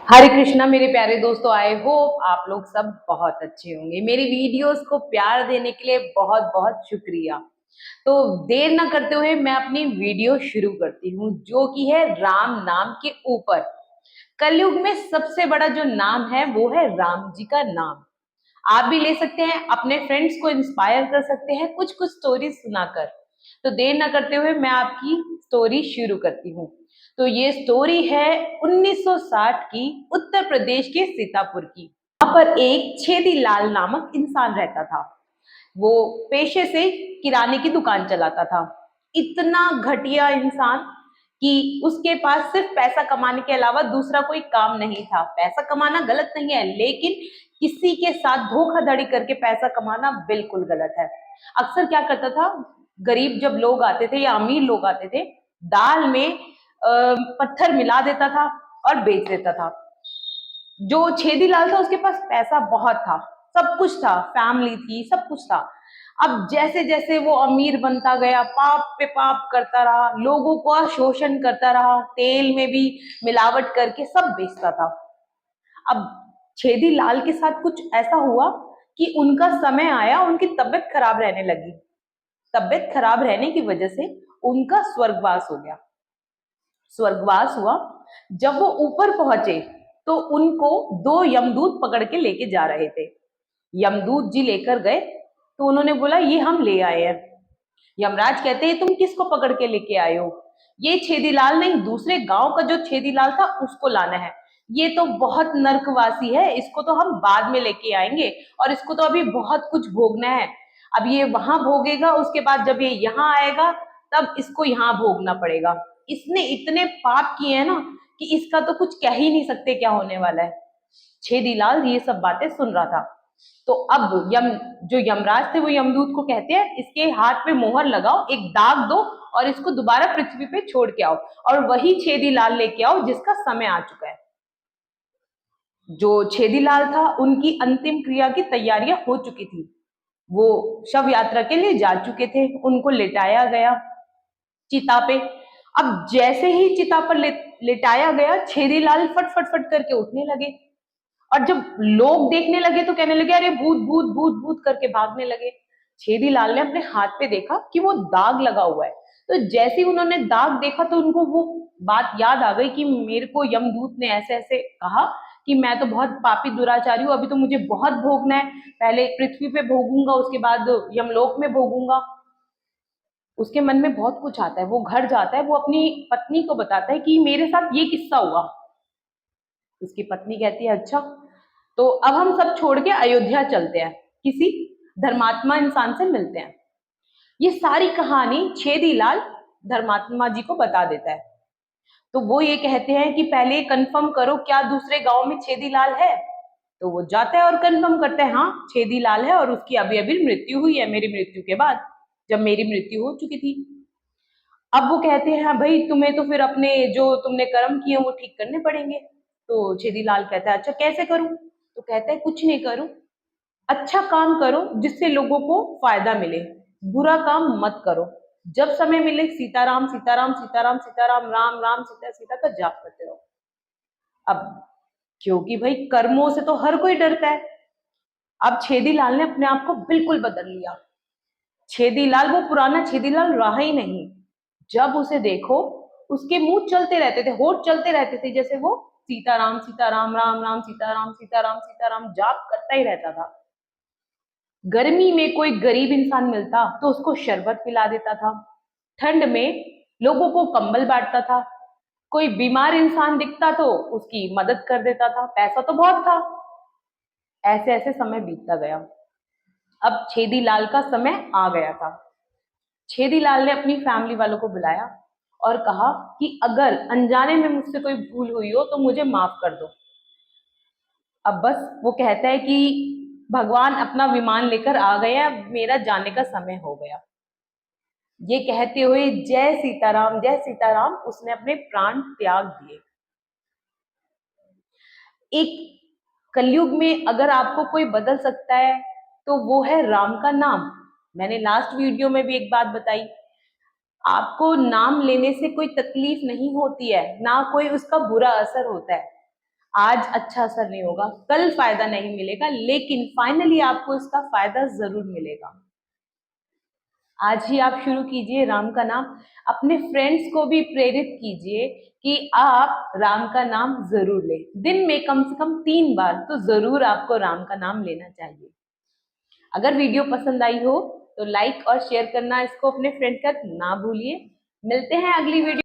हरे कृष्णा मेरे प्यारे दोस्तों, आई होप आप लोग सब बहुत अच्छे होंगे। मेरी वीडियोस को प्यार देने के लिए बहुत बहुत शुक्रिया। तो देर ना करते हुए मैं अपनी वीडियो शुरू करती हूँ, जो कि है राम नाम के ऊपर। कलयुग में सबसे बड़ा जो नाम है वो है राम जी का नाम। आप भी ले सकते हैं, अपने फ्रेंड्स को इंस्पायर कर सकते हैं कुछ कुछ स्टोरी सुनाकर। तो देर ना करते हुए मैं आपकी स्टोरी शुरू करती हूँ। तो ये स्टोरी है 1960 की, उत्तर प्रदेश के सीतापुर की। यहाँ पर एक छेदी लाल नामक इंसान रहता था। वो पेशे से किराने की दुकान चलाता था। इतना घटिया इंसान कि उसके पास सिर्फ पैसा कमाने के अलावा दूसरा कोई काम नहीं था। पैसा कमाना गलत नहीं है, लेकिन किसी के साथ धोखाधड़ी करके पैसा कमाना बिल्कुल गलत है। अक्सर क्या करता था, गरीब जब लोग आते थे या अमीर लोग आते थे, दाल में पत्थर मिला देता था और बेच देता था। जो छेदी लाल था उसके पास पैसा बहुत था, सब कुछ था, फैमिली थी, सब कुछ था। अब जैसे जैसे वो अमीर बनता गया, पाप पे पाप करता रहा, लोगों का शोषण करता रहा, तेल में भी मिलावट करके सब बेचता था। अब छेदी लाल के साथ कुछ ऐसा हुआ कि उनका समय आया, उनकी तबीयत खराब रहने लगी। तबीयत खराब रहने की वजह से उनका स्वर्गवास हो गया। स्वर्गवास हुआ। जब वो ऊपर पहुंचे तो उनको दो यमदूत पकड़ के लेके जा रहे थे। यमदूत जी लेकर गए तो उन्होंने बोला ये हम ले आए हैं। यमराज कहते हैं तुम किसको पकड़ के लेके आए हो? ये छेदीलाल नहीं, दूसरे गांव का जो छेदीलाल था उसको लाना है। ये तो बहुत नरकवासी है, इसको तो हम बाद में लेके आएंगे, और इसको तो अभी बहुत कुछ भोगना है। अब ये वहां भोगेगा, उसके बाद जब ये यहाँ आएगा तब इसको यहाँ भोगना पड़ेगा। इसने इतने पाप किए हैं ना कि इसका तो कुछ कह ही नहीं सकते क्या होने वाला है। छेदीलाल ये सब बातें सुन रहा था। तो अब जो यमराज थे वो यमदूत को कहते हैं इसके हाथ पे मोहर लगाओ, एक दाग दो और इसको दोबारा पृथ्वी पे छोड़ के आओ, और वही छेदीलाल लेके आओ जिसका समय आ चुका है। जो छेदीलाल था उनकी अंतिम क्रिया की तैयारियां हो चुकी थी। वो शव यात्रा के लिए जा चुके थे। उनको लेटाया गया चिता पे। अब जैसे ही चिता पर लेटाया गया, छेदीलाल फट फट फट करके उठने लगे। और जब लोग देखने लगे तो कहने लगे अरे भूत भूत भूत भूत करके भागने लगे। छेदी लाल ने अपने हाथ पे देखा कि वो दाग लगा हुआ है। तो जैसे ही उन्होंने दाग देखा तो उनको वो बात याद आ गई कि मेरे को यमदूत ने ऐसे ऐसे कहा कि मैं तो बहुत पापी दुराचारी हूँ, अभी तो मुझे बहुत भोगना है। पहले पृथ्वी पे भोगूंगा, उसके बाद यमलोक में भोगूंगा। उसके मन में बहुत कुछ आता है। वो घर जाता है, वो अपनी पत्नी को बताता है कि मेरे साथ ये किस्सा हुआ। उसकी पत्नी कहती है अच्छा, तो अब हम सब छोड़ के अयोध्या चलते हैं, किसी धर्मात्मा इंसान से मिलते हैं। ये सारी कहानी छेदीलाल धर्मात्मा जी को बता देता है। तो वो ये कहते हैं कि पहले कंफर्म करो क्या दूसरे गांव में छेदीलाल है। तो वो जाता है और कंफर्म करता है हाँ छेदीलाल है, और उसकी अभी अभी मृत्यु हुई है, मेरी मृत्यु के बाद, जब मेरी मृत्यु हो चुकी थी। अब वो कहते हैं हाँ भाई, तुम्हें तो फिर अपने जो तुमने कर्म किए वो ठीक करने पड़ेंगे। तो छेदीलाल कहता है अच्छा कैसे करूं? तो कहता है कुछ नहीं करूं, अच्छा काम करो जिससे लोगों को फायदा मिले, बुरा काम मत करो। जब समय मिले सीताराम सीताराम सीताराम सीताराम राम राम सीता सीता का जाप करते रहो। अब क्योंकि भाई कर्मों से तो हर कोई डरता है। अब छेदीलाल ने अपने आप को बिल्कुल बदल लिया। छेदीलाल वो पुराना छेदीलाल रहा ही नहीं। जब उसे देखो, उसके मुंह चलते रहते थे, होठ चलते रहते थे, जैसे वो सीताराम सीताराम राम राम सीताराम सीताराम सीताराम जाप करता ही रहता था। गर्मी में कोई गरीब इंसान मिलता तो उसको शरबत पिला देता था। ठंड में लोगों को कंबल बांटता था। कोई बीमार इंसान दिखता तो उसकी मदद कर देता था। पैसा तो बहुत था। ऐसे ऐसे समय बीतता गया। अब छेदीलाल का समय आ गया था। छेदीलाल ने अपनी फैमिली वालों को बुलाया और कहा कि अगर अनजाने में मुझसे कोई भूल हुई हो तो मुझे माफ कर दो। अब बस वो कहता है कि भगवान अपना विमान लेकर आ गए हैं, अब मेरा जाने का समय हो गया। ये कहते हुए जय सीताराम उसने अपने प्राण त्याग दिए। एक कलयुग में अगर आपको कोई बदल सकता है तो वो है राम का नाम। मैंने लास्ट वीडियो में भी एक बात बताई, आपको नाम लेने से कोई तकलीफ नहीं होती है, ना कोई उसका बुरा असर होता है। आज अच्छा असर नहीं होगा, कल फायदा नहीं मिलेगा, लेकिन फाइनली आपको इसका फायदा जरूर मिलेगा। आज ही आप शुरू कीजिए राम का नाम। अपने फ्रेंड्स को भी प्रेरित कीजिए कि आप राम का नाम जरूर लें। दिन में कम से कम 3 बार तो जरूर आपको राम का नाम लेना चाहिए। अगर वीडियो पसंद आई हो तो लाइक और शेयर करना इसको अपने फ्रेंड तक ना भूलिए। मिलते हैं अगली वीडियो